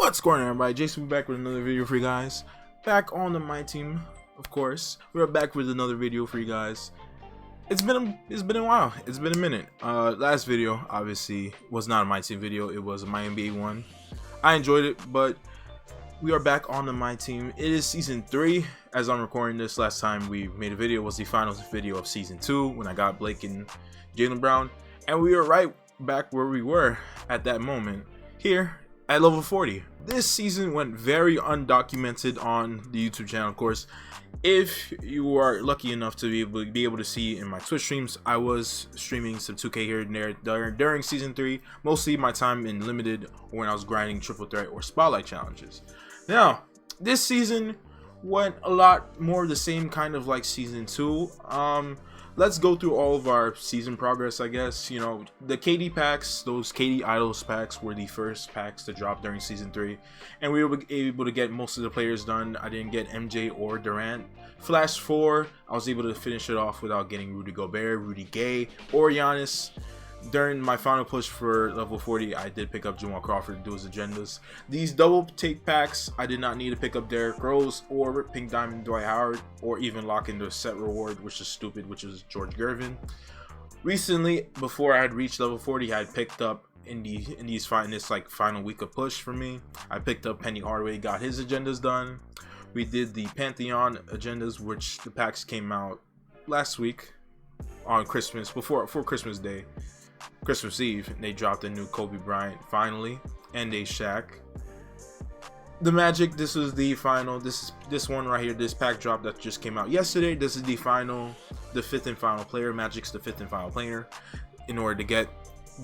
What's going on, everybody? Jason back with another video for you guys. Back on the My Team, of course. We're back with another video for you guys. It's been a while. It's been a minute. Last video obviously was not a My Team video. It was a My NBA one. I enjoyed it, but we are back on the My Team. It is season 3. As I'm recording this, last time we made a video was the finals video of season 2 when I got Blake and Jaylen Brown, and we are right back where we were at that moment here at level 40. This season went very undocumented on the YouTube channel. Of course, if you are lucky enough to be able to see in my Twitch streams, I was streaming some 2K here and there during season 3, mostly my time in limited or when I was grinding triple threat or spotlight challenges. Now this season went a lot more the same kind of like season 2. Let's go through all of our season progress, I guess. You know, the KD packs, those KD Idols packs were the first packs to drop during season 3, and we were able to get most of the players done. I didn't get MJ or Durant. Flash 4, I was able to finish it off without getting Rudy Gobert, Rudy Gay, or Giannis. During my final push for level 40, I did pick up Jamal Crawford to do his agendas. These double take packs, I did not need to pick up Derrick Rose or Pink Diamond Dwight Howard, or even lock into a set reward, which is stupid, which is George Gervin. Recently, before I had reached level 40, I had picked up in this like final week of push for me, I picked up Penny Hardaway, got his agendas done. We did the Pantheon agendas, which the packs came out last week on Christmas, for Christmas Day. Christmas Eve, they dropped a new Kobe Bryant finally, and a Shaq. The Magic, this was the final. This one right here, this pack drop that just came out yesterday. This is the final, the 5th and final player. Magic's the 5th and final player. In order to get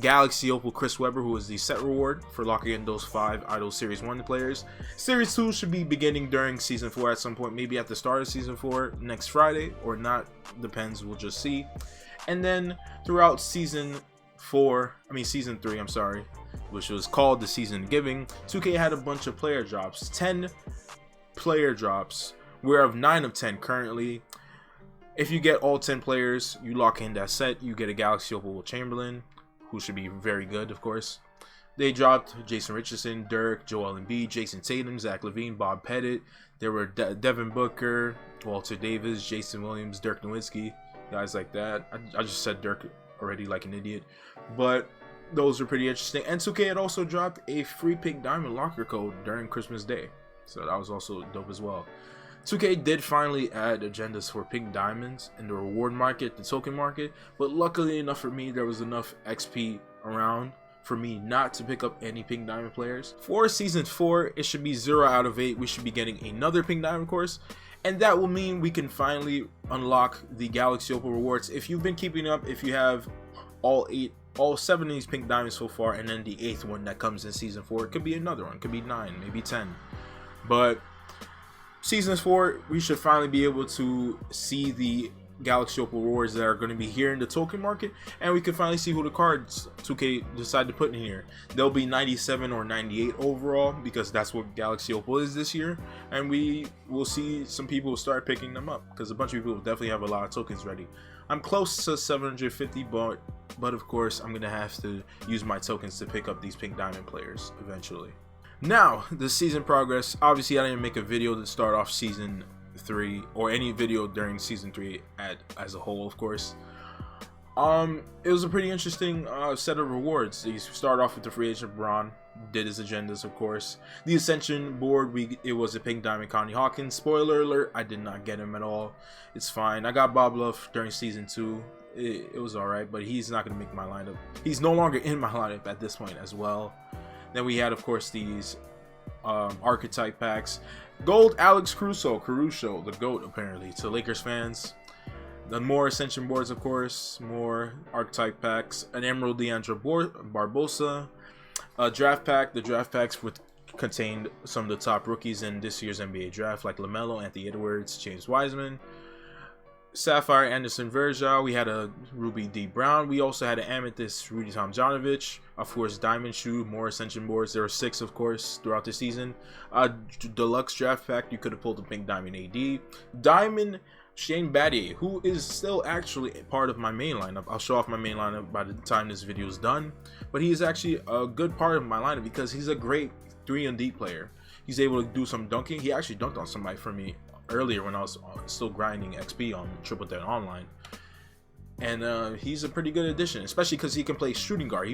Galaxy Opal Chris Webber, who is the set reward for locking in those 5 Idol Series 1 players. Series 2 should be beginning during season 4 at some point, maybe at the start of season 4 next Friday, or not, depends, we'll just see. And then throughout season 3, I'm sorry, which was called the Season Giving, 2K had a bunch of player drops, 10 player drops, whereof 9 of 10 currently. If you get all 10 players, you lock in that set, you get a Galaxy Opal Chamberlain, who should be very good, of course. They dropped Jason Richardson, Dirk, Joel Embiid, Jason Tatum, Zach LaVine, Bob Pettit. There were Devin Booker, Walter Davis, Jason Williams, Dirk Nowitzki, guys like that. I just said Dirk already like an idiot, but those are pretty interesting. And 2K had also dropped a free Pink Diamond locker code during Christmas Day, so that was also dope as well. 2K did finally add agendas for Pink Diamonds in the reward market, the token market, but luckily enough for me, there was enough XP around for me not to pick up any Pink Diamond players. For season 4, it should be 0 out of 8. We should be getting another Pink Diamond course, and that will mean we can finally unlock the Galaxy Opal rewards. If you've been keeping up, if you have all 7 of these Pink Diamonds so far, and then the 8th one that comes in season 4, it could be another one, it could be 9, maybe 10. But season 4, we should finally be able to see the Galaxy Opal rewards that are going to be here in the token market, and we can finally see who the cards 2K decide to put in here. They'll be 97 or 98 overall, because that's what Galaxy Opal is this year, and we will see some people start picking them up, because a bunch of people will definitely have a lot of tokens ready. I'm close to 750, but of course I'm going to have to use my tokens to pick up these Pink Diamond players eventually. Now, the season progress. Obviously, I didn't make a video to start off season 3, or any video during season 3 as a whole, of course. It was a pretty interesting set of rewards. You start off with the free agent Braun, did his agendas, of course. The Ascension board, it was a Pink Diamond Connie Hawkins. Spoiler alert, I did not get him at all. It's fine. I got Bob Love during season 2. It was alright, but he's not going to make my lineup. He's no longer in my lineup at this point as well. Then we had, of course, these archetype packs. Gold Alex Caruso, the GOAT apparently to Lakers fans. Then more Ascension boards, of course, more archetype packs, an Emerald Leandro Barbosa, a draft pack. The draft packs contained some of the top rookies in this year's NBA draft, like LaMelo, Anthony Edwards, James Wiseman, Sapphire Anderson Verja. We had a Ruby D Brown. We also had an Amethyst Rudy Tomjanovich. Of course, Diamond Shoe, more Ascension boards. There were 6, of course, throughout the season. Deluxe draft pack, you could have pulled a Pink Diamond AD. Diamond Shane Battier, who is still actually part of my main lineup. I'll show off my main lineup by the time this video is done. But he is actually a good part of my lineup because he's a great 3-and-D player. He's able to do some dunking. He actually dunked on somebody for me earlier when I was still grinding XP on Triple Threat Online. And he's a pretty good addition, especially because he can play shooting guard.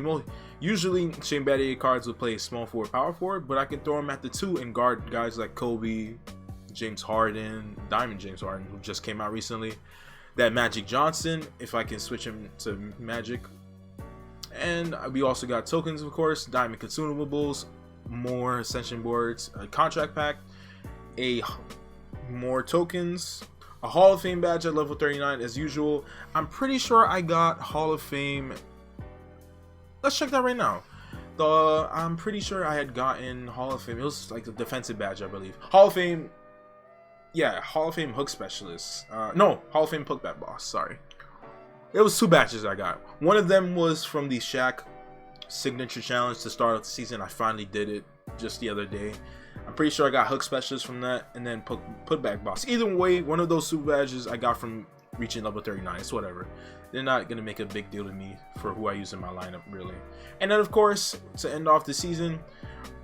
Usually Shane Battier cards will play small forward, power forward, but I can throw him at the 2 and guard guys like Kobe, James Harden, Diamond James Harden, who just came out recently. That Magic Johnson, if I can switch him to Magic. And we also got tokens, of course, Diamond consumables, more Ascension boards, a contract pack, more tokens, a Hall of Fame badge at level 39 as usual. I'm pretty sure I got Hall of Fame. Let's check that right now. I'm pretty sure I had gotten Hall of Fame. It was like the defensive badge, I believe. Hall of Fame. Yeah, Hall of Fame hook specialist. No, Hall of Fame putback boss. Sorry. It was 2 badges I got. One of them was from the Shaq signature challenge to start off the season. I finally did it just the other day. I'm pretty sure I got hook specialist from that, and then putback boss. Either way, one of those 2 badges I got from reaching level 39. It's whatever. They're not gonna make a big deal to me for who I use in my lineup, really. And then, of course, to end off the season,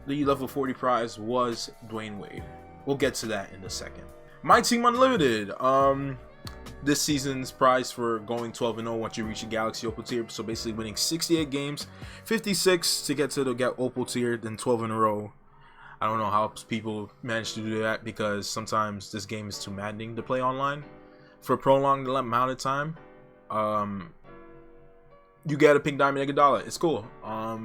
the level 40 prize was Dwayne Wade. We'll get to that in a second. My Team Unlimited. This season's prize for going 12-0 once you reach the Galaxy Opal tier. So basically winning 68 games, 56 to get to the Opal tier, then 12 in a row. I don't know how people manage to do that because sometimes this game is too maddening to play online for a prolonged amount of time. You get a pink diamond, $1. It's cool. I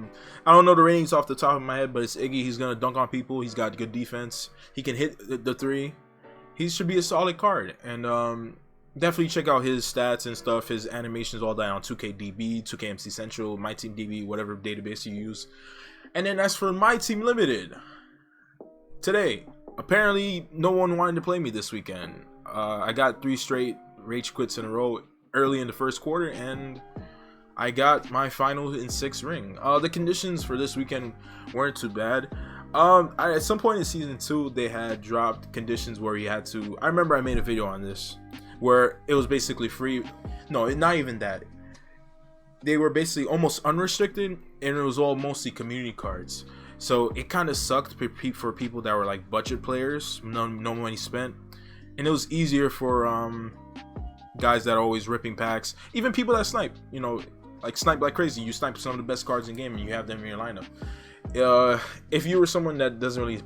don't know the ratings off the top of my head, but it's Iggy. He's gonna dunk on people. He's got good defense. He can hit the 3. He should be a solid card. And definitely check out his stats and stuff, his animations, all that on 2KDB, 2KMC Central, MyTeamDB, whatever database you use. And then as for My Team Limited, today, apparently no one wanted to play me this weekend. I got 3 straight rage quits in a row early in the first quarter, and I got my final in 6 ring. The conditions for this weekend weren't too bad. At some point in season 2, they had dropped conditions where you had to. I remember I made a video on this where it was basically free. No, not even that. They were basically almost unrestricted, and it was all mostly community cards. So it kind of sucked for people that were like budget players, no money spent, and it was easier for guys that are always ripping packs, even people that snipe. You know, like snipe like crazy. You snipe some of the best cards in the game, and you have them in your lineup. If you were someone that doesn't really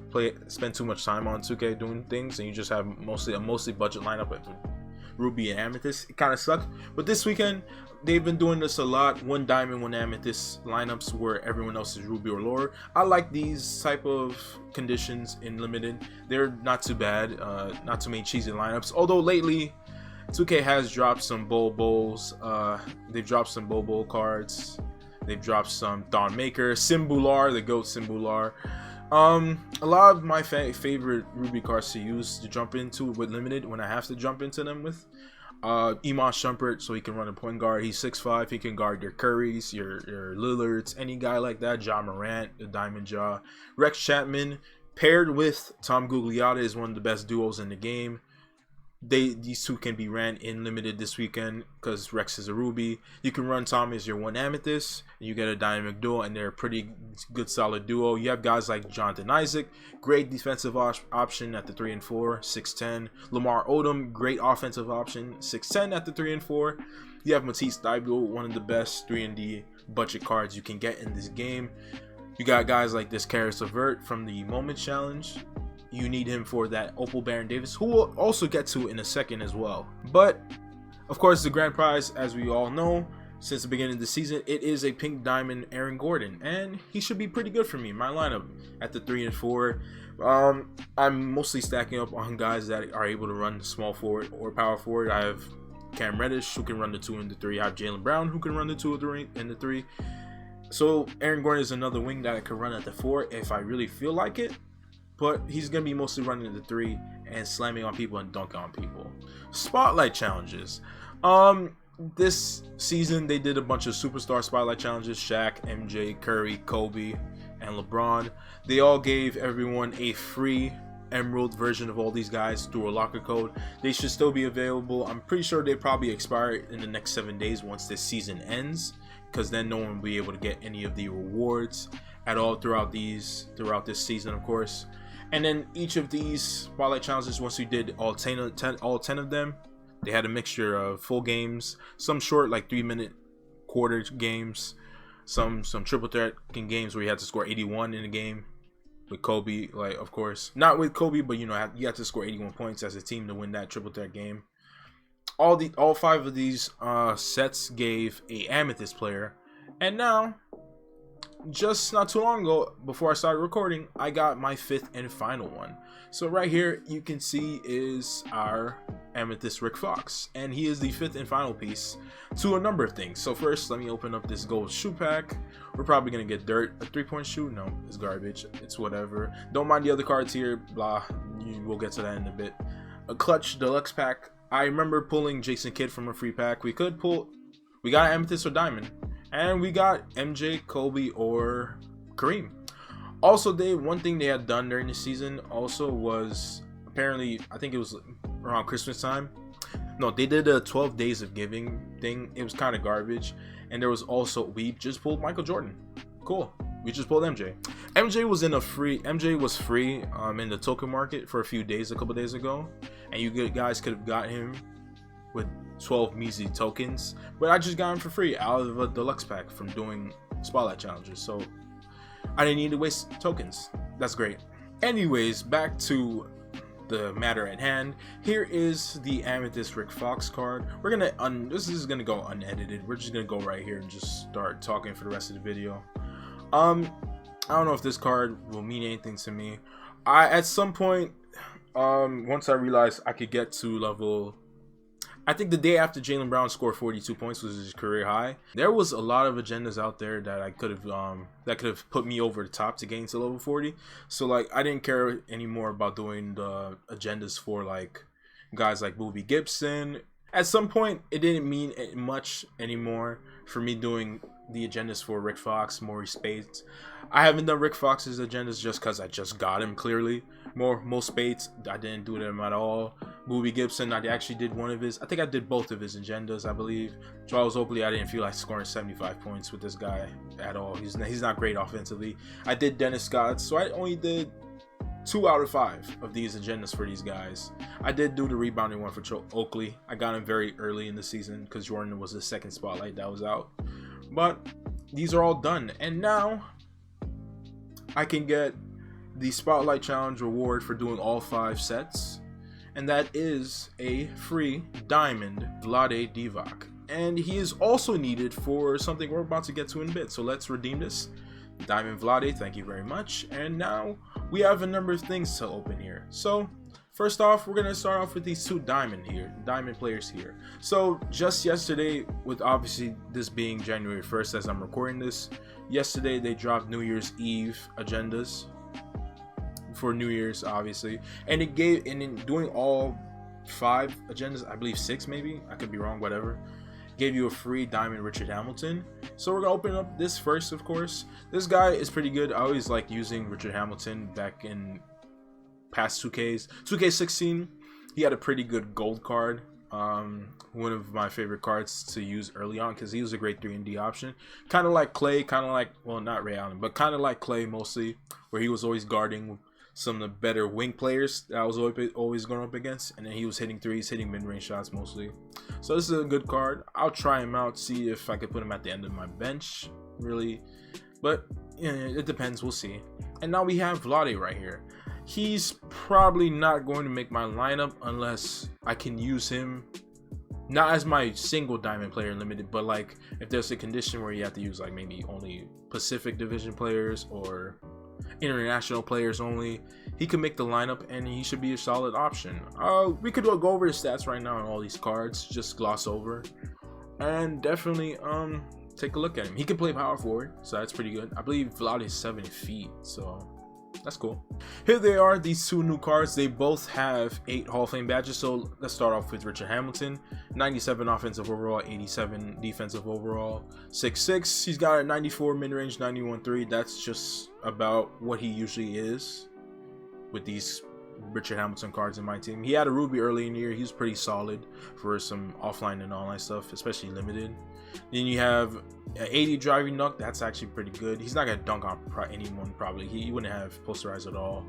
spend too much time on 2K doing things, and you just have mostly budget lineup with Ruby and Amethyst, it kind of sucked. But this weekend they've been doing this a lot. 1 diamond, 1 amethyst lineups where everyone else is Ruby or Lore. I like these type of conditions in limited. They're not too bad. Not too many cheesy lineups. Although lately 2K has dropped some bowls. They've dropped some bowl cards. They've dropped some Dawn Maker, Simbular, the GOAT Simbular. A lot of my favorite Ruby cards to use to jump into with limited when I have to jump into them with. Iman Shumpert, so he can run a point guard. He's 6'5". He can guard your Currys, your Lillards, any guy like that. Ja Morant, the Diamond Jaw. Rex Chapman paired with Tom Gugliotta is one of the best duos in the game. These 2 can be ran in limited this weekend because Rex is a Ruby. You can run Tom as your 1 amethyst, and you get a dynamic duo, and they're a pretty good solid duo. You have guys like Jonathan Isaac, great defensive option at the 3 and 4, 6'10". Lamar Odom, great offensive option, 6'10" at the 3 and 4. You have Matisse Thybulle, one of the best 3&D budget cards you can get in this game. You got guys like this Karis LeVert from the Moment Challenge. You need him for that Opal Baron Davis, who we'll also get to in a second as well. But of course, the grand prize, as we all know, since the beginning of the season, it is a pink diamond Aaron Gordon, and he should be pretty good for me in my lineup at the 3 and 4. I'm mostly stacking up on guys that are able to run small forward or power forward. I have Cam Reddish, who can run the 2 and the 3. I have Jaylen Brown, who can run the 2 and the 3. So Aaron Gordon is another wing that I could run at the 4 if I really feel like it. But he's going to be mostly running the 3 and slamming on people and dunking on people. Spotlight challenges. This season they did a bunch of superstar spotlight challenges. Shaq, MJ, Curry, Kobe, and LeBron. They all gave everyone a free emerald version of all these guys through a locker code. They should still be available. I'm pretty sure they probably expire in the next 7 days once this season ends, because then no one will be able to get any of the rewards. at all throughout this season, of course. And then each of these spotlight challenges, once we did all 10 of them, they had a mixture of full games, some short like 3-minute quarter games, some triple threat games where you had to score 81 in a game with Kobe, like, of course not with Kobe, but you know, you have to score 81 points as a team to win that triple threat game. All 5 of these sets gave a amethyst player, and now just not too long ago, before I started recording, I got my 5th and final one. So right here you can see is our amethyst Rick Fox, and he is the 5th and final piece to a number of things. So first, let me open up this gold shoe pack. We're probably gonna get dirt. A 3-point shoe? No, it's garbage. It's whatever. Don't mind the other cards here. Blah. We'll get to that in a bit. A clutch deluxe pack. I remember pulling Jason Kidd from a free pack. We got amethyst or diamond, and we got MJ, Kobe, or Kareem. Also, one thing they had done during the season also was, apparently, I think it was around Christmas time. No, they did a 12 days of giving thing. It was kind of garbage. And there was also, we just pulled Michael Jordan. Cool. We just pulled MJ. MJ was free in the token market for a few days, a couple days ago, and you guys could have got him with 12 measly tokens, but I just got him for free out of a deluxe pack from doing spotlight challenges, so I didn't need to waste tokens. That's great. Anyways, back to the matter at hand. Here is the amethyst Rick Fox card. We're gonna this is gonna go unedited. We're just gonna go right here and just start talking for the rest of the video. I don't know if this card will mean anything to me. At some point, once I realized I could get to level, I think the day after Jaylen Brown scored 42 points was his career high, there was a lot of agendas out there that I could have put me over the top to gain to level 40. So like, I didn't care anymore about doing the agendas for like guys like Boobie Gibson. At some point, it didn't mean much anymore for me doing the agendas for Rick Fox, Maurice Spades. I haven't done Rick Fox's agendas just because I just got him, clearly. Most Spades, I didn't do them at all. Boobie Gibson, I actually did one of his. I think I did both of his agendas, I believe. Charles Oakley, I didn't feel like scoring 75 points with this guy at all. He's not great offensively. I did Dennis Scott, so I only did 2 out of 5 of these agendas for these guys. I did do the rebounding one for Oakley. I got him very early in the season because Jordan was the second spotlight that was out. But these are all done, and now I can get the spotlight challenge reward for doing all 5 sets, and that is a free diamond Vlade Divac, and he is also needed for something we're about to get to in a bit. So let's redeem this diamond Vlade. Thank you very much. And now we have a number of things to open here. So first off, we're gonna start off with these 2 diamond players here. So just yesterday, with obviously this being January 1st as I'm recording this, yesterday they dropped New Year's Eve agendas for New Year's, obviously, and in doing all 5 agendas, I believe 6 maybe, I could be wrong, whatever, gave you a free diamond Richard Hamilton. So we're gonna open up this first. Of course, this guy is pretty good. I always like using Richard Hamilton back in past 2Ks. 2K16, he had a pretty good gold card, one of my favorite cards to use early on because he was a great 3-and-D option, kind of like Clay, kind of like, well, not Ray Allen, but kind of like Clay mostly, where he was always guarding some of the better wing players that I was always going up against, and then he was hitting threes, hitting mid-range shots mostly. So this is a good card. I'll try him out, see if I can put him at the end of my bench, really, but yeah, it depends, we'll see. And now we have Vlade right here. He's probably not going to make my lineup unless I can use him not as my single diamond player limited, but like if there's a condition where you have to use like maybe only Pacific Division players or international players only, he could make the lineup and he should be a solid option. We could go over the stats right now on all these cards, just gloss over, and definitely take a look at him. He can play power forward, so that's pretty good. I believe Vlade is 7 feet, so that's cool. Here they are, these 2 new cards. They both have 8 Hall of Fame badges. So let's start off with Richard Hamilton. 97 offensive overall, 87 defensive overall, 6'6". He's got a 94 mid-range, 91 3. That's just about what he usually is with these Richard Hamilton cards in my team. He had a Ruby early in the year. He was pretty solid for some offline and online stuff, especially limited. Then you have an 80 driving dunk. That's actually pretty good. He's not gonna dunk on anyone probably. He wouldn't have posterized at all.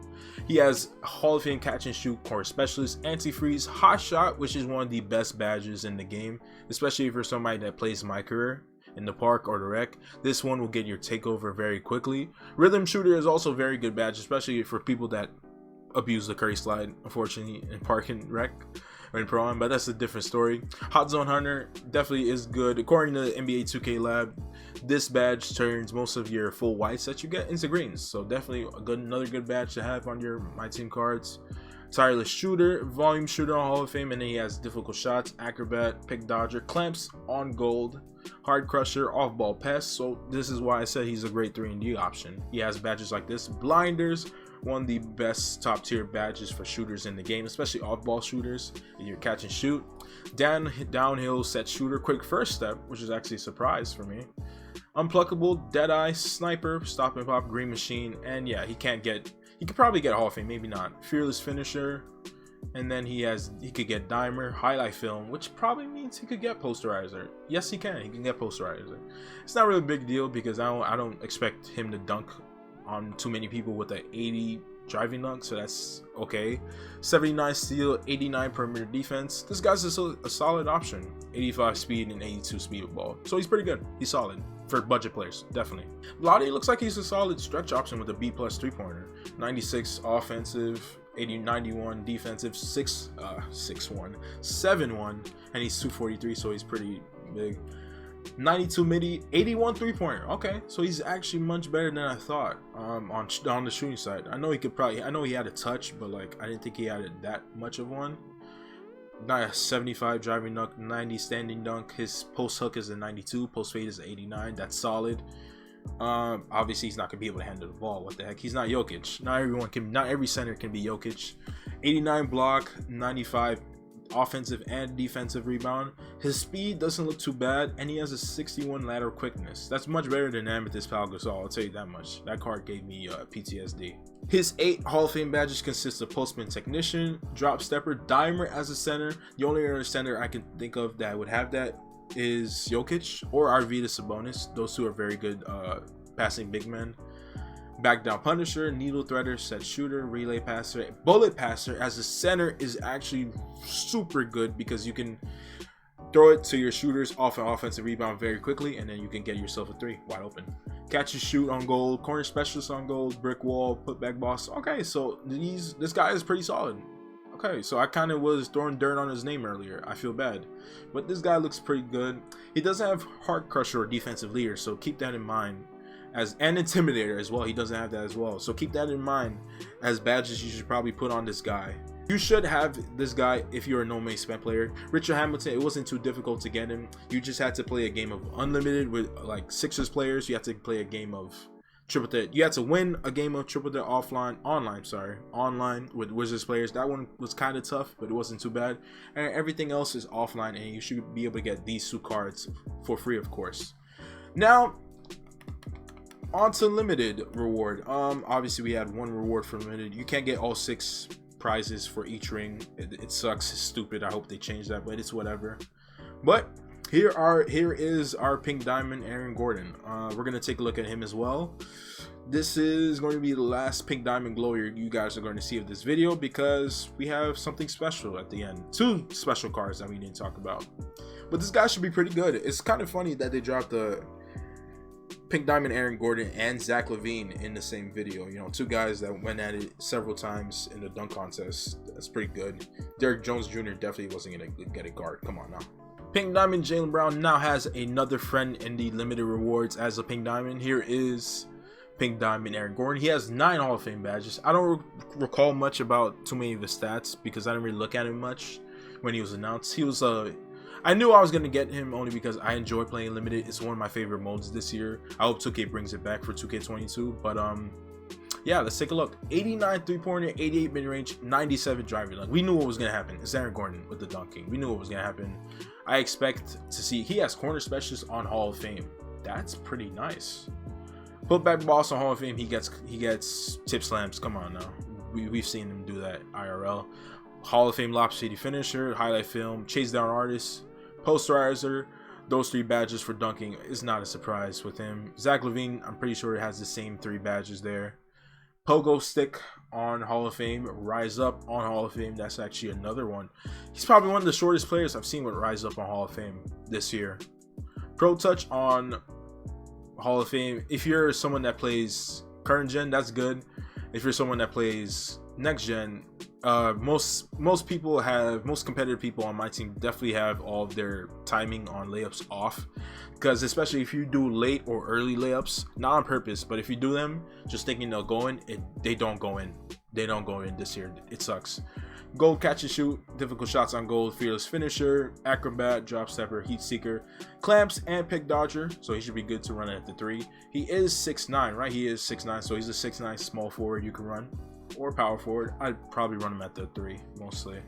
He has Hall of Fame catch and shoot, core specialist, anti-freeze, hot shot, which is one of the best badges in the game, especially if you're somebody that plays my career in the park or the rec. This one will get your takeover very quickly. Rhythm shooter is also a very good badge, especially for people that abuse the Curry slide, unfortunately, in park and rec or in pro, but that's a different story. Hot zone hunter definitely is good. According to the NBA 2K lab, this badge turns most of your full whites that you get into greens, so definitely another good badge to have on your my team cards. Tireless shooter, volume shooter on Hall of Fame, and then he has difficult shots, acrobat, pick dodger, clamps on gold, hard crusher, off ball pass. So this is why I said he's a great 3&D option. He has badges like this. Blinders, one of the best top tier badges for shooters in the game, especially off ball shooters in your catch and shoot. Downhill set shooter, quick first step, which is actually a surprise for me. Unpluckable, deadeye, sniper, stop and pop, green machine, and yeah, he could probably get Hall of Fame, maybe not. Fearless finisher, and then he could get dimer, highlight film, which probably means he could get posterizer. Yes, he can get posterizer. It's not really a big deal because I don't expect him to dunk on too many people with an 80 driving dunk, so that's okay. 79 steal, 89 perimeter defense. This guy's a solid option. 85 speed and 82 speed with ball, so he's pretty good. He's solid for budget players, definitely. Lottie looks like he's a solid stretch option with a B+ 3-pointer. 96 offensive, 91 defensive, 7'1", and he's 243, so he's pretty big. 92 midi, 81 3-pointer. Okay, so he's actually much better than I thought. On the shooting side, I know he had a touch, but like I didn't think he had that much of one. 75 driving dunk, 90 standing dunk. His post hook is a 92, post fade is an 89. That's solid. Obviously he's not gonna be able to handle the ball. What the heck? He's not Jokic. Not every center can be Jokic. 89 block, 95 offensive and defensive rebound. His speed doesn't look too bad, and he has a 61 lateral quickness. That's much better than Amethyst Pal Gasol, I'll tell you that much. That card gave me PTSD. His 8 Hall of Fame badges consist of postman technician, drop stepper, dimer as a center. The only other center I can think of that would have that is Jokic or Arvydas Sabonis. Those two are very good passing big men. Back down punisher, needle threader, set shooter, relay passer, bullet passer as a center is actually super good because you can throw it to your shooters off an offensive rebound very quickly, and then you can get yourself a 3 wide open. Catch and shoot on gold, corner specialist on gold, brick wall, put back boss. Okay, so this guy is pretty solid. Okay, so I kind of was throwing dirt on his name earlier. I feel bad, but this guy looks pretty good. He doesn't have heart crusher or defensive leader, so keep that in mind. And intimidator as well, he doesn't have that as well, so keep that in mind as badges you should probably put on this guy. You should have this guy if you're a no main spent player. Richard Hamilton, it wasn't too difficult to get him. You just had to play a game of unlimited with like Sixers players. You had to play a game of triple threat. You had to win a game of triple threat online with Wizards players. That one was kind of tough, but it wasn't too bad. And everything else is offline, and you should be able to get these 2 cards for free, of course. Now on to limited reward. Obviously we had 1 reward for limited. You can't get all 6 prizes for each ring. It sucks. It's stupid. I hope they change that, but it's whatever. But here is our pink diamond Aaron Gordon. We're gonna take a look at him as well. This is going to be the last pink diamond glow you guys are going to see of this video, because we have something special at the end. 2 special cards that we didn't talk about, but this guy should be pretty good. It's kind of funny that they dropped the pink diamond Aaron Gordon and Zach LaVine in the same video. You know, 2 guys that went at it several times in the dunk contest. That's pretty good. Derrick Jones Jr. definitely wasn't gonna get a guard. Come on now. Pink diamond Jaylen Brown now has another friend in the limited rewards as a pink diamond. Here is pink diamond Aaron Gordon. He has 9 Hall of Fame badges. I don't recall much about too many of his stats because I didn't really look at him much when he was announced. He was I knew I was going to get him only because I enjoy playing limited. It's one of my favorite modes this year. I hope 2K brings it back for 2K22. But yeah, let's take a look. 89 3-pointer, 88 mid-range, 97 driving. Like, we knew what was going to happen. It's Aaron Gordon with the dunking. We knew what was going to happen. I expect to see, he has corner specialist on Hall of Fame. That's pretty nice. Put back boss on Hall of Fame. He gets tip slams. Come on now. we've seen him do that IRL. Hall of Fame Lob City finisher, highlight film, chase down artist, posterizer. Those 3 badges for dunking is not a surprise with him. Zach Levine, I'm pretty sure, has the same 3 badges there. Pogo stick on Hall of Fame. Rise Up on Hall of Fame. That's actually another one. He's probably one of the shortest players I've seen with Rise Up on Hall of Fame this year. Pro Touch on Hall of Fame. If you're someone that plays current gen, that's good. If you're someone that plays next gen, most competitive people on my team definitely have all of their timing on layups off, because especially if you do late or early layups, not on purpose, but if you do them just thinking they'll go in, they don't go in. They don't go in this year. It sucks. Gold catch and shoot, difficult shots on gold, fearless finisher, acrobat, drop stepper, heat seeker, clamps, and pick dodger. So he should be good to run at the 3. He is 6'9", right? He is 6'9", so he's a 6'9" small forward you can run, or power forward. I'd probably run him at the 3 mostly.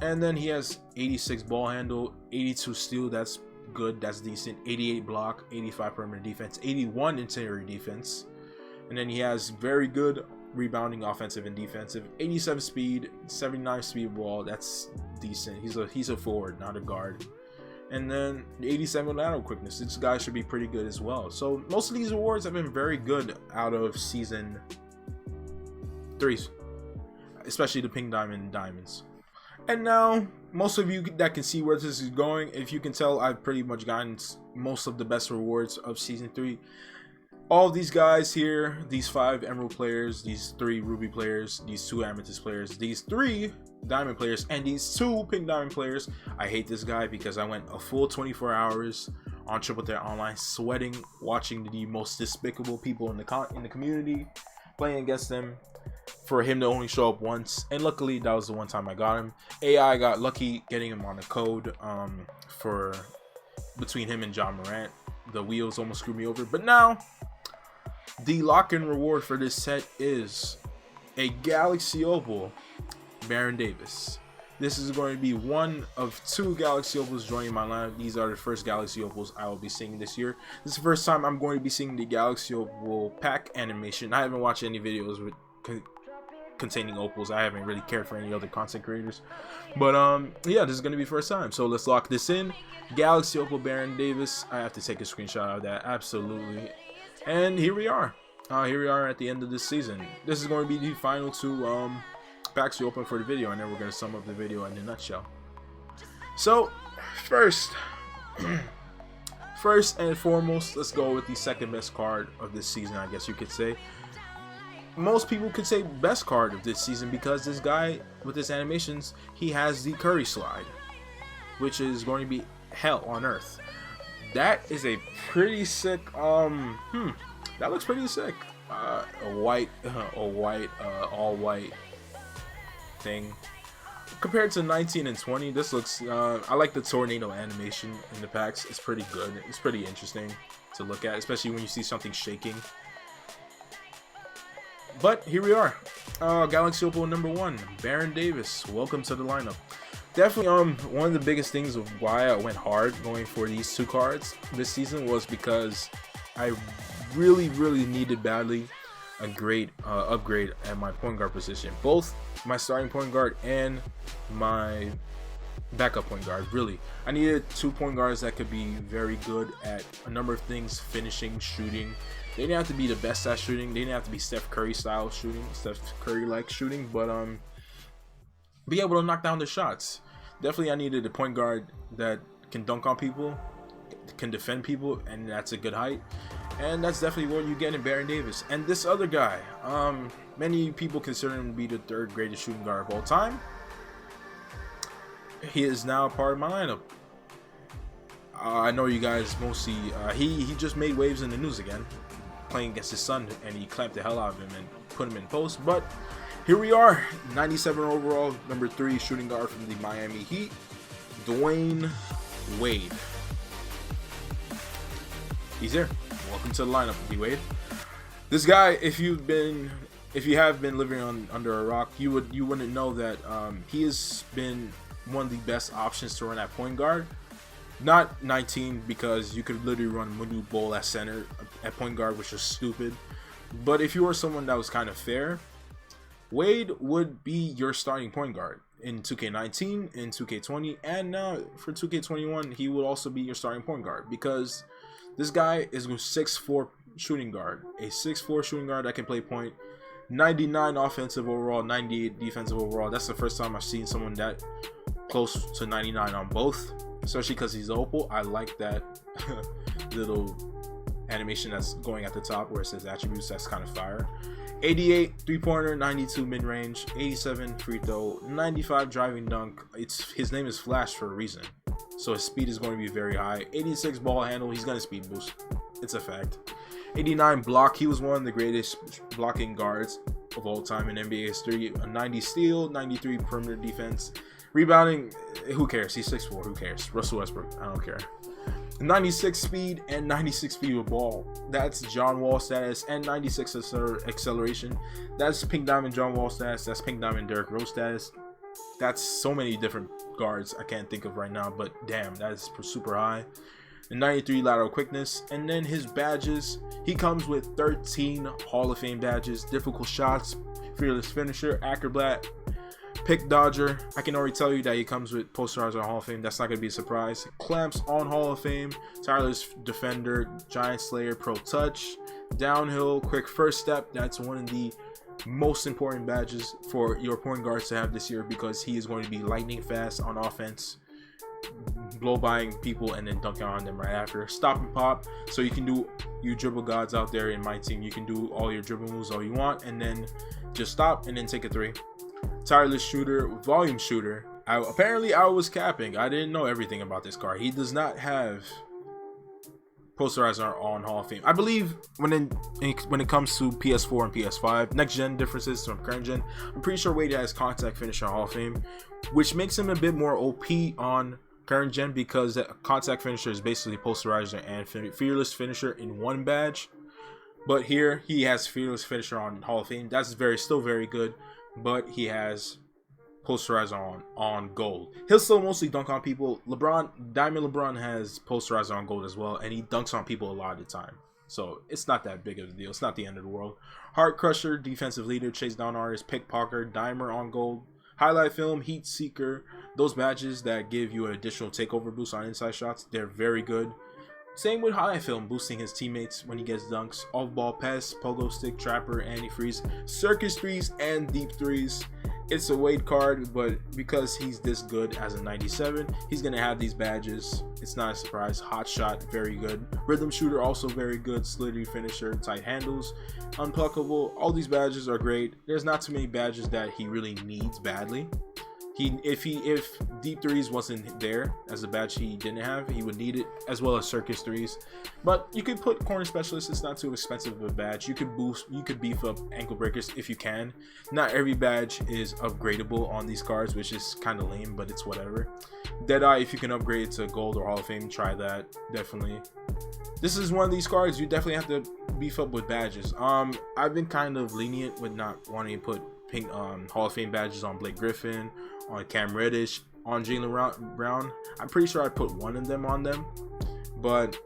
And then he has 86 ball handle, 82 steal. That's good. That's decent. 88 block, 85 perimeter defense, 81 interior defense. And then he has very good rebounding, offensive and defensive, 87 speed, 79 speed ball. That's decent. He's a forward, not a guard. And then 87 lateral quickness. This guy should be pretty good as well. So most of these awards have been very good out of season 3, especially the pink diamond and diamonds. And now most of you that can see where this is going, if you can tell, I've pretty much gotten most of the best rewards of season 3. All of these guys here, these 5 emerald players, these 3 ruby players, these 2 amethyst players, these 3 diamond players, and these 2 pink diamond players. I hate this guy because I went a full 24 hours on Triple Threat Online, sweating, watching the most despicable people in the community, playing against them, for him to only show up once. And luckily that was the one time I got him. AI got lucky getting him on a code for between him and John Morant. The wheels almost screwed me over, but now the lock-in reward for this set is a Galaxy Opal Baron Davis. This is going to be one of 2 Galaxy Opals joining my lineup. These are the first Galaxy Opals I will be seeing this year. This is the first time I'm going to be seeing the Galaxy Opal pack animation. I haven't watched any videos with containing opals. I haven't really cared for any other content creators, but yeah, this is going to be first time. So let's lock this in. Galaxy Opal Baron Davis. I have to take a screenshot of that, absolutely. And here we are. Here we are at the end of this season. This is going to be the final 2 packs we open for the video, and then we're going to sum up the video in a nutshell. So first and foremost, let's go with the second best card of this season, I guess you could say. Most people could say best card of this season, because this guy with his animations, he has the Curry slide, which is going to be hell on earth. That is a pretty sick that looks pretty sick. All white thing. Compared to 19 and 20, this looks I like the tornado animation in the packs. It's pretty good. It's pretty interesting to look at, especially when you see something shaking. But here we are. Galaxy Opal number 1, Baron Davis. Welcome to the lineup. Definitely one of the biggest things of why I went hard going for these 2 cards this season was because I really needed badly a great upgrade at my point guard position. Both my starting point guard and my backup point guard. Really, I needed 2 point guards that could be very good at a number of things: finishing, shooting. They didn't have to be the best at shooting. They didn't have to be Steph Curry style shooting, Steph Curry like shooting, but be able to knock down the shots. Definitely I needed a point guard that can dunk on people, can defend people, and that's a good height. And that's definitely what you get in Baron Davis. And this other guy, many people consider him to be the 3rd greatest shooting guard of all time. He is now a part of my lineup. I know you guys mostly, he just made waves in the news again, playing against his son, and he clamped the hell out of him and put him in post. But here we are, 97 overall, number 3 shooting guard from the Miami Heat, Dwayne Wade. He's here. Welcome to the lineup, D-Wade. This guy, if you have been living under a rock, you wouldn't know that he has been one of the best options to run at point guard. Not 19, because you could literally run Manu Bol at center at point guard, which is stupid. But if you were someone that was kind of fair, Wade would be your starting point guard in 2K19, in 2K20, and now for 2K21, he would also be your starting point guard because this guy is a 6'4" shooting guard, a 6'4" shooting guard that can play point, 99 offensive overall, 98 defensive overall. That's the first time I've seen someone that close to 99 on both, especially because he's Opal. I like that little animation that's going at the top where it says attributes. That's kind of fire. 88 3-pointer, 92 mid-range, 87 free throw, 95 driving dunk. His name is Flash for a reason, so his speed is going to be very high. 86 ball handle, he's going to speed boost, it's a fact. 89 block, he was one of the greatest blocking guards of all time in NBA history. A 90 steal, 93 perimeter defense. Rebounding, who cares? He's 6'4", who cares? Russell Westbrook, I don't care. 96 speed and 96 speed with ball. That's John Wall status, and 96 acceleration. That's Pink Diamond John Wall status. That's Pink Diamond Derrick Rose status. That's so many different guards I can't think of right now, but damn, that is super high. And 93 lateral quickness. And then his badges, he comes with 13 Hall of Fame badges. Difficult shots, fearless finisher, acrobat, pick dodger. I can already tell you that he comes with posterizer on Hall of Fame. That's not going to be a surprise. Clamps on Hall of Fame, tireless defender, giant slayer, pro touch, downhill, quick first step. That's one of the most important badges for your point guards to have this year because he is going to be lightning fast on offense, blow buying people and then dunking on them right after. Stop and pop, so you can do, you dribble gods out there in my team, you can do all your dribble moves all you want and then just stop and then take a three. Tireless shooter, volume shooter. Apparently I was capping. I didn't know everything about this card. He does not have posterizer on Hall of Fame. I believe when it comes to PS4 and PS5, next gen differences from current gen, I'm pretty sure Wade has contact finisher on Hall of Fame, which makes him a bit more OP on current gen because that contact finisher is basically posterizer and fearless finisher in one badge. But here he has fearless finisher on Hall of Fame. That's still very good, but he has posterizer on gold. He'll still mostly dunk on people. Diamond LeBron has posterizer on gold as well, and he dunks on people a lot of the time, so it's not that big of a deal. It's not the end of the world. Heart crusher, defensive leader, chase down artist, pickpocket, dimer on gold, highlight film, heat seeker. Those badges that give you an additional takeover boost on inside shots, they're very good. Same with highlight film, boosting his teammates when he gets dunks. Off ball pass, pogo stick, trapper, antifreeze, circus threes, and deep threes. It's a Wade card, but because he's this good as a 97, he's gonna have these badges. It's not a surprise. Hot shot, very good. Rhythm shooter, also very good. Slithery finisher, tight handles, unpluckable. All these badges are great. There's not too many badges that he really needs badly. If deep threes wasn't there as a badge he didn't have, he would need it, as well as circus threes. But you could put corner specialist. It's not too expensive of a badge. You could beef up ankle breakers if you can. Not every badge is upgradable on these cards, which is kind of lame, but it's whatever. Deadeye, if you can upgrade to gold or Hall of Fame, try that, definitely. This is one of these cards you definitely have to beef up with badges. I've been kind of lenient with not wanting to put pink Hall of Fame badges on Blake Griffin, on Cam Reddish, on Jaylen Brown. I'm pretty sure I put one of them on them, but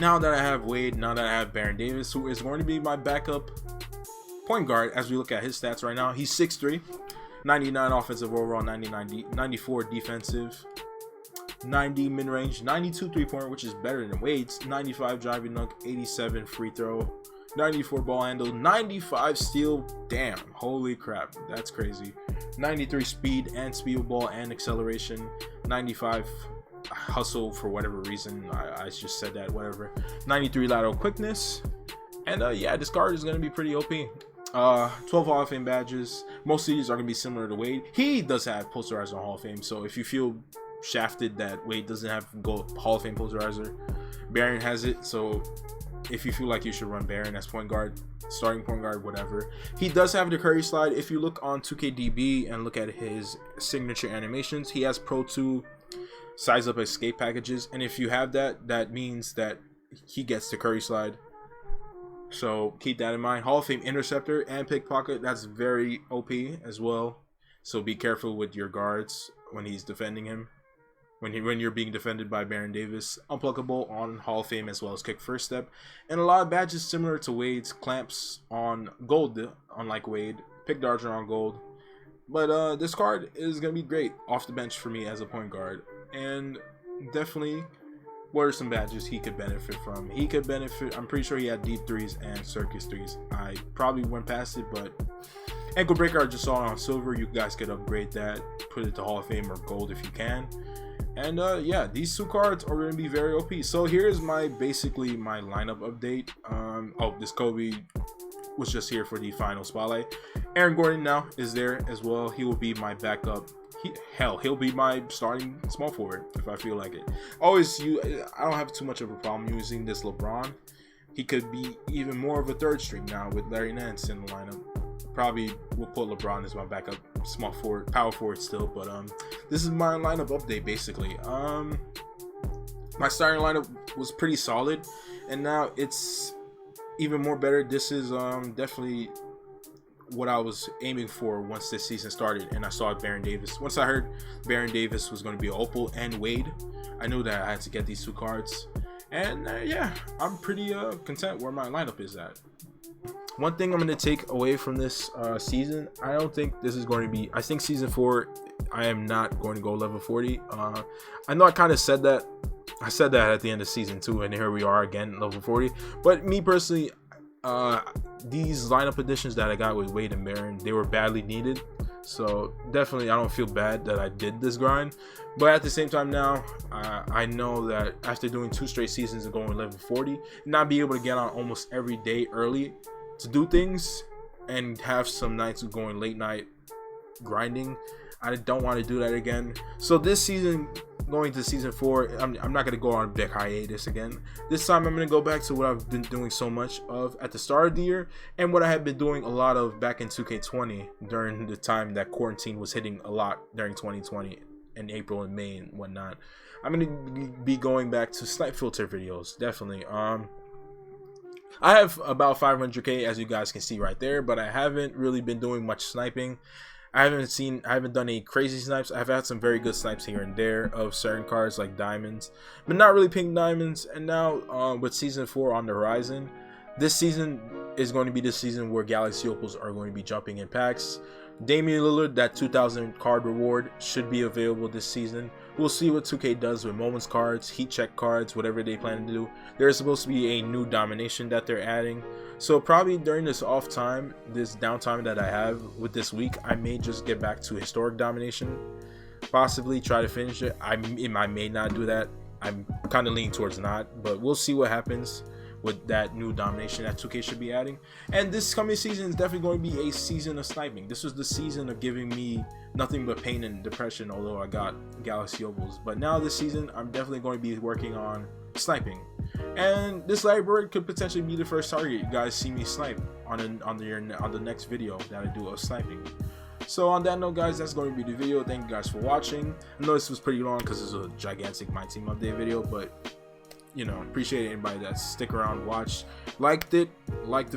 now that I have Wade, now that I have Baron Davis, who is going to be my backup point guard as we look at his stats right now, he's 6'3", 99 offensive overall, 94 defensive, 90 mid-range, 92 3-pointer, which is better than Wade's, 95 driving dunk, 87 free throw, 94 ball handle, 95 steal. Damn, holy crap, that's crazy. 93 speed and speed with ball and acceleration, 95 hustle for whatever reason, I just said that, whatever. 93 lateral quickness, and yeah, this card is going to be pretty OP. 12 Hall of Fame badges. Most of these are going to be similar to Wade. He does have posterizer on Hall of Fame, so if you feel shafted that Wade doesn't have gold Hall of Fame posterizer, Baron has it. So if you feel like you should run Baron as point guard, starting point guard, whatever. He does have the Curry slide. If you look on 2KDB and look at his signature animations, he has Pro 2 size up escape packages, and if you have that, that means that he gets the Curry slide. So keep that in mind. Hall of Fame interceptor and pickpocket, that's very OP as well. So be careful with your guards when he's defending him. When you're being defended by Baron Davis. Unpluckable on Hall of Fame as well as kick first step. And a lot of badges similar to Wade's. Clamps on gold, unlike Wade. picked Archer on gold. But this card is going to be great off the bench for me as a point guard. And definitely, what are some badges he could benefit from? He could benefit, I'm pretty sure he had deep threes and circus threes. I probably went past it, but ankle breaker I just saw on silver. You guys could upgrade that, put it to Hall of Fame or gold if you can. And yeah, these two cards are going to be very OP. So here's basically my lineup update. Oh, this Kobe was just here for the final spotlight. Aaron Gordon now is there as well. He will be my backup. He'll be my starting small forward if I feel like it. I don't have too much of a problem using this LeBron. He could be even more of a third string now with Larry Nance in the lineup. Probably will put LeBron as my backup small forward, power forward still. But this is my lineup update basically. My starting lineup was pretty solid, and now it's even more better. This is definitely what I was aiming for once this season started, and I saw Baron Davis. Once I heard Baron Davis was going to be Opal and Wade, I knew that I had to get these two cards. And yeah, I'm pretty content where my lineup is at. One thing I'm going to take away from this season, I don't think this is going to be, I think season 4, I am not going to go level 40. I know I kind of said that. I said that at the end of season 2, and here we are again, level 40. But me personally, these lineup additions that I got with Wade and Baron, they were badly needed. So definitely I don't feel bad that I did this grind. But at the same time now, I know that after doing 2 straight seasons of going level 40, not be able to get on almost every day early to do things and have some nights of going late night grinding, I don't want to do that again. So this season, going to season 4, I'm not going to go on a big hiatus again. This time I'm going to go back to what I've been doing so much of at the start of the year, and what I had been doing a lot of back in 2K20 during the time that quarantine was hitting a lot during 2020 in April and May and whatnot. I'm going to be going back to snipe filter videos, definitely. I have about 500k, as you guys can see right there, but I haven't really been doing much sniping. I haven't done any crazy snipes. I've had some very good snipes here and there of certain cards like diamonds, but not really pink diamonds. And now with season 4 on the horizon, this season is going to be the season where Galaxy Opals are going to be jumping in packs. Damian Lillard, that 2,000 card reward should be available this season. We'll see what 2K does with moments cards, heat check cards, whatever they plan to do. There's supposed to be a new domination that they're adding. So probably during this off time, this downtime that I have with this week, I may just get back to historic domination. Possibly try to finish it. I may not do that. I'm kind of leaning towards not, but we'll see what happens with that new domination that 2K should be adding. And this coming season is definitely going to be a season of sniping. This was the season of giving me nothing but pain and depression, although I got Galaxy Opals. But now this season, I'm definitely going to be working on sniping. And this library could potentially be the first target you guys see me snipe on the next video that I do of sniping. So on that note, guys, that's going to be the video. Thank you guys for watching. I know this was pretty long because it's a gigantic MyTEAM update video, but you know, appreciate anybody that stick around, watch, liked the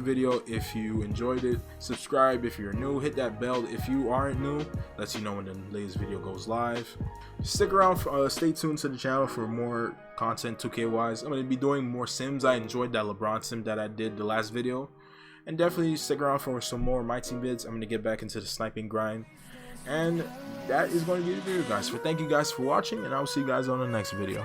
video if you enjoyed it, subscribe if you're new, hit that bell if you aren't new, lets you know when the latest video goes live. Stick around, stay tuned to the channel for more content 2K wise. I'm going to be doing more sims. I enjoyed that LeBron sim that I did the last video, and definitely stick around for some more MyTEAM vids. I'm going to get back into the sniping grind, and that is going to be the video, guys. So thank you guys for watching, and I will see you guys on the next video.